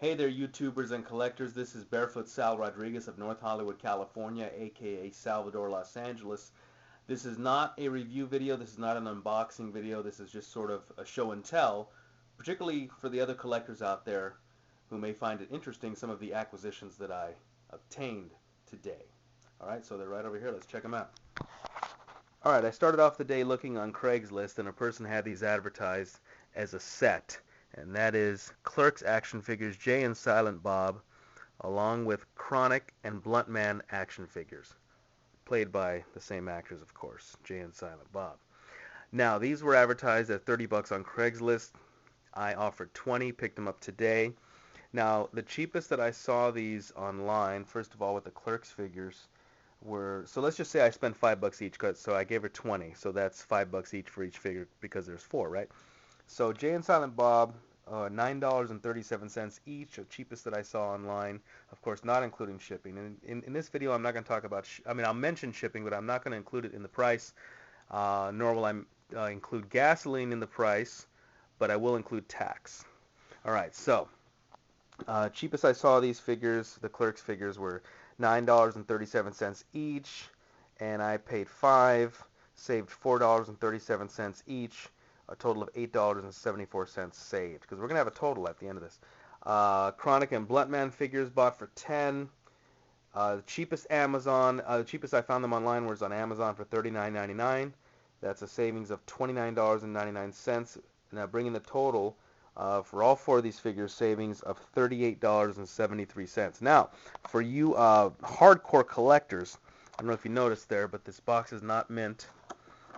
Hey there, YouTubers and collectors. This is Barefoot Sal Rodriguez of North Hollywood, California, aka Salvador, Los Angeles. This is not a review video. This is not an unboxing video. This is just sort of a show and tell, particularly for the other collectors out there who may find it interesting, some of the acquisitions that I obtained today. Alright, so they're right over here. Let's check them out. Alright, I started off the day looking on Craigslist, and a person had these advertised as a set. And that is Clerks action figures, Jay and Silent Bob, along with Chronic and Bluntman action figures, played by the same actors, of course, Jay and Silent Bob. Now, these were advertised at $30 on Craigslist. I offered 20, picked them up today. Now, the cheapest that I saw these online, first of all with the Clerks figures, were, so let's just say I spent $5 each, so I gave her 20, so that's $5 each for each figure because there's 4, right? So Jay and Silent Bob, $9.37 each, the cheapest that I saw online. Of course, not including shipping. And in this video, I'm not going to talk about. I'll mention shipping, but I'm not going to include it in the price. Nor will I include gasoline in the price, but I will include tax. All right. So cheapest I saw these figures, the Clerks figures, were $9.37 each, and I paid $5, saved $4.37 each. A total of $8.74 saved, because we're going to have a total at the end of this. Chronic and Bluntman figures bought for $10. The cheapest the cheapest I found them online was on Amazon for $39.99. That's a savings of $29.99. Now bringing the total for all 4 of these figures, savings of $38.73. Now, for you hardcore collectors, I don't know if you noticed there, but this box is not mint,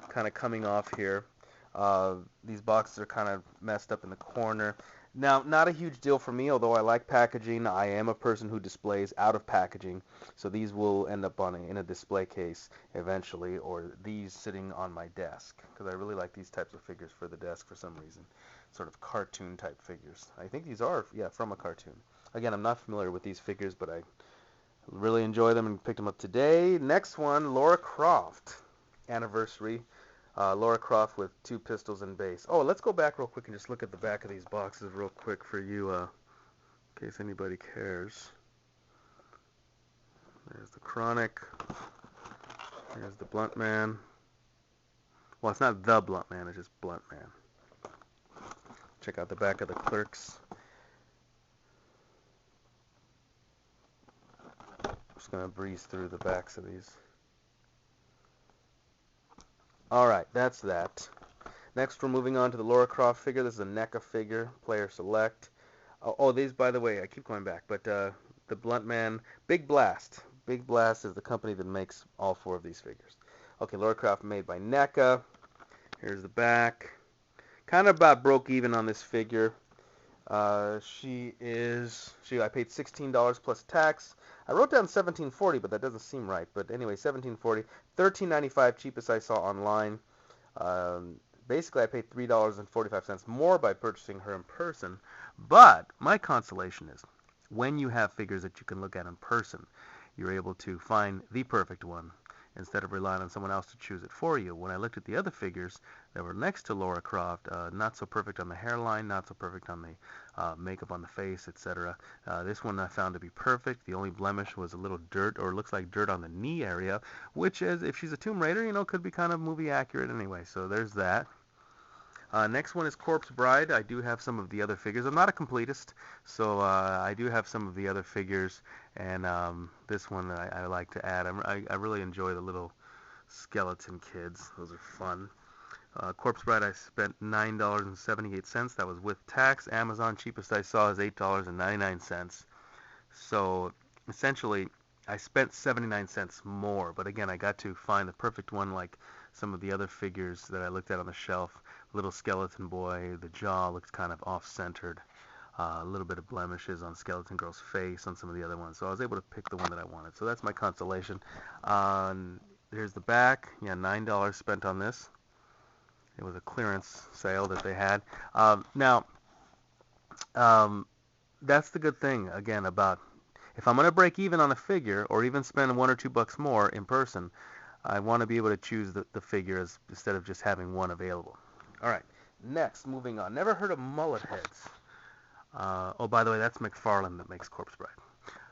kind of coming off here. These boxes are kind of messed up in the corner. Now, not a huge deal for me, although I like packaging. I am a person who displays out of packaging, so these will end up in a display case eventually, or these sitting on my desk, because I really like these types of figures for the desk for some reason, sort of cartoon type figures. I think these are, yeah, from a cartoon. Again, I'm not familiar with these figures, but I really enjoy them and picked them up today. Next one, Lara Croft anniversary. Lara Croft with 2 pistols and base. Oh, let's go back real quick and just look at the back of these boxes real quick for you, in case anybody cares. There's the Chronic. There's the Bluntman. Well, it's not the Bluntman, it's just Bluntman. Check out the back of the Clerks. Just going to breeze through the backs of these. Alright, that's that. Next, we're moving on to the Lara Croft figure. This is a NECA figure, player select. Oh, these, by the way, I keep going back, but the Bluntman, Big Blast. Big Blast is the company that makes all 4 of these figures. Okay, Lara Croft made by NECA. Here's the back. Kind of about broke even on this figure. I paid $16 plus tax. I wrote down $17.40, but that doesn't seem right. But anyway, $17.40, $13.95 cheapest I saw online. Basically, I paid $3.45 more by purchasing her in person. But my consolation is, when you have figures that you can look at in person, you're able to find the perfect one instead of relying on someone else to choose it for you. When I looked at the other figures that were next to Lara Croft, not so perfect on the hairline, not so perfect on the makeup on the face, etc. This one I found to be perfect. The only blemish was a little dirt, or looks like dirt on the knee area, which is, if she's a Tomb Raider, could be kind of movie accurate anyway. So there's that. Next one is Corpse Bride. I do have some of the other figures. I'm not a completist, so I do have some of the other figures, and this one I like to add. I really enjoy the little skeleton kids. Those are fun. Corpse Bride, I spent $9.78. That was with tax. Amazon cheapest I saw is $8.99. So essentially, I spent 79 cents more, but again, I got to find the perfect one, like some of the other figures that I looked at on the shelf. Little skeleton boy, the jaw looks kind of off-centered. A little bit of blemishes on Skeleton Girl's face on some of the other ones. So I was able to pick the one that I wanted. So that's my consolation. Here's the back. Yeah, $9 spent on this. It was a clearance sale that they had. That's the good thing, again, about if I'm going to break even on a figure or even spend $1 or $2 more in person, I want to be able to choose the figure instead of just having one available. All right, next, moving on. Never heard of Mullet Heads. Oh, by the way, that's McFarlane that makes Corpse Bride.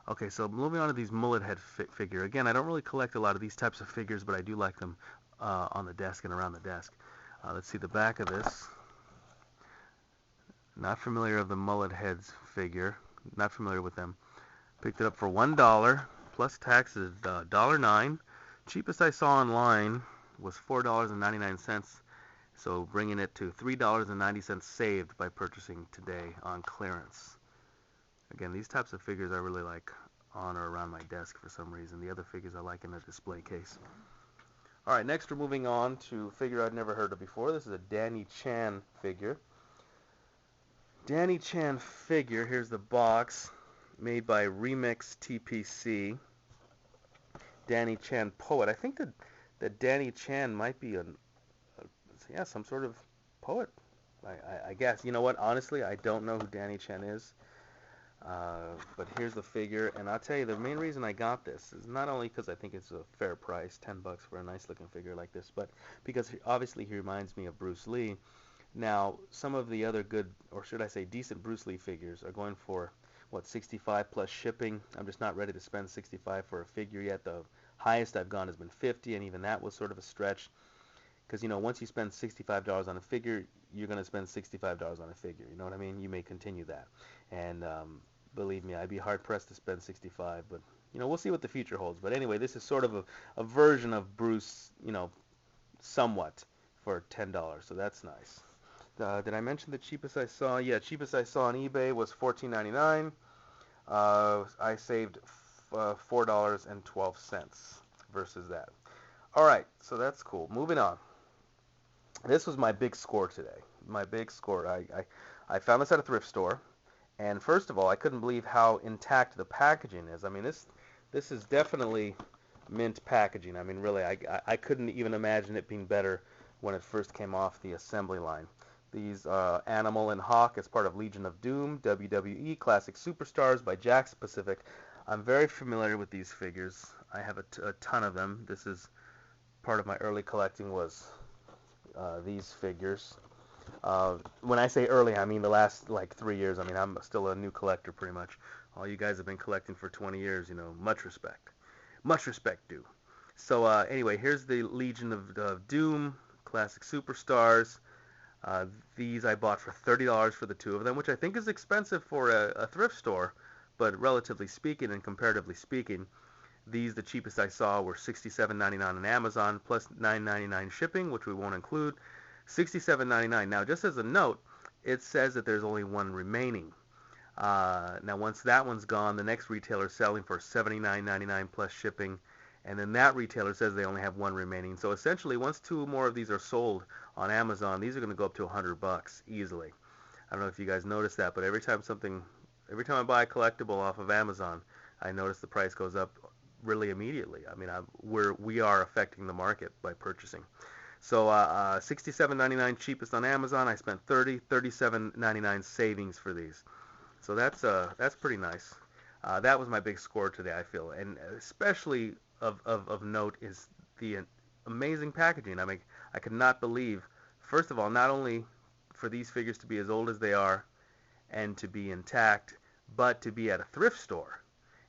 Okay, so moving on to these Mullet Head figure. Again, I don't really collect a lot of these types of figures, but I do like them on the desk and around the desk. Let's see the back of this. Not familiar with the Mullet Heads figure. Not familiar with them. Picked it up for $1 plus taxes, $1.09. Cheapest I saw online was $4.99. So bringing it to $3.90 saved by purchasing today on clearance. Again, these types of figures I really like on or around my desk for some reason. The other figures I like in a display case. All right, next we're moving on to a figure I'd never heard of before. This is a Danny Chan figure. Danny Chan figure, here's the box, made by Remix TPC. Danny Chan poet. I think that Danny Chan might be some sort of poet. I guess. You know what? Honestly, I don't know who Danny Chan is. But here's the figure, and I'll tell you the main reason I got this is not only because I think it's a fair price, $10 for a nice looking figure like this, but because obviously he reminds me of Bruce Lee. Now, some of the other good, or should I say decent Bruce Lee figures are going for, what, 65 plus shipping. I'm just not ready to spend 65 for a figure yet. The highest I've gone has been 50, and even that was sort of a stretch. Because, you know, once you spend $65 on a figure, you're going to spend $65 on a figure. You know what I mean? You may continue that. And believe me, I'd be hard-pressed to spend 65, but, you know, we'll see what the future holds. But anyway, this is sort of a version of Bruce, you know, somewhat for $10, so that's nice. Did I mention the cheapest I saw? Yeah, cheapest I saw on eBay was $14.99. I saved $4.12 versus that. All right, so that's cool. Moving on. This was my big score today. My big score. I found this at a thrift store, and first of all, I couldn't believe how intact the packaging is. I mean, this is definitely mint packaging. I mean, really, I couldn't even imagine it being better when it first came off the assembly line. These Animal and Hawk as part of Legion of Doom, WWE Classic Superstars by Jakks Pacific. I'm very familiar with these figures. I have a ton of them. This is part of my early collecting was these figures. When I say early, I mean the last like 3 years. I mean, I'm still a new collector pretty much. All you guys have been collecting for 20 years, you know, much respect. Much respect due. So anyway, here's the Legion of Doom Classic Superstars. These I bought for $30 for the two of them, which I think is expensive for a thrift store, but relatively speaking and comparatively speaking, the cheapest I saw were $67.99 on Amazon plus $9.99 shipping, which we won't include. $67.99. Now, just as a note, it says that there's only one remaining. Now, once that one's gone, the next retailer is selling for $79.99 plus shipping, and then that retailer says they only have one remaining. So essentially, once two more of these are sold on Amazon, these are going to go up to $100 easily. I don't know if you guys noticed that, but every time I buy a collectible off of Amazon, I notice the price goes up really immediately. I mean, we are affecting the market by purchasing. So $67.99 cheapest on Amazon. I spent $37.99 savings for these. So that's pretty nice. That was my big score today, I feel, and especially of note is the amazing packaging. I mean, I could not believe, first of all, not only for these figures to be as old as they are and to be intact, but to be at a thrift store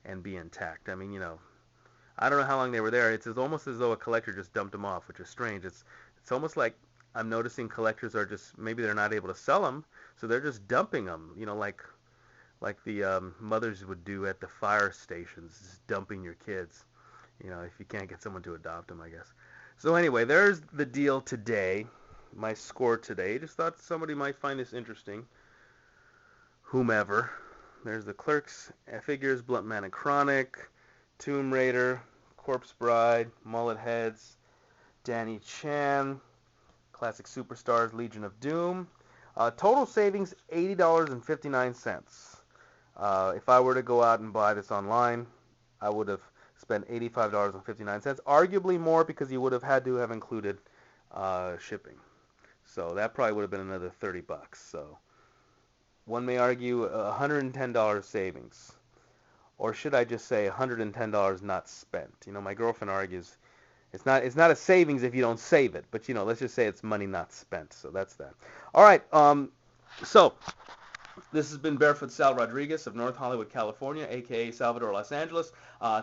and be intact. I mean, you know, I don't know how long they were there. It's almost as though a collector just dumped them off, which is strange. It's almost like I'm noticing collectors are just, maybe they're not able to sell them, so they're just dumping them, you know, like the mothers would do at the fire stations, just dumping your kids, you know, if you can't get someone to adopt them, I guess. So anyway, there's the deal today, my score today. Just thought somebody might find this interesting, whomever. There's the Clerks figures, Bluntman and Chronic, Tomb Raider, Corpse Bride, Mullet Heads, Danny Chan, Classic Superstars, Legion of Doom. Total savings, $80.59. If I were to go out and buy this online, I would have spent $85.59. Arguably more because you would have had to have included shipping. So that probably would have been another $30. So one may argue $110 savings. Or should I just say $110 not spent? You know, my girlfriend argues it's not a savings if you don't save it, but you know, let's just say it's money not spent. So that's that. All right. So This has been Barefoot Sal Rodriguez of North Hollywood, California, aka Salvador, Los Angeles.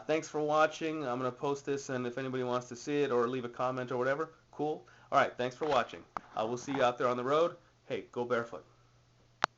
Thanks for watching. I'm going to post this, and if anybody wants to see it or leave a comment or whatever, cool. All right, thanks for watching. We'll see you out there on the road. Hey, go barefoot.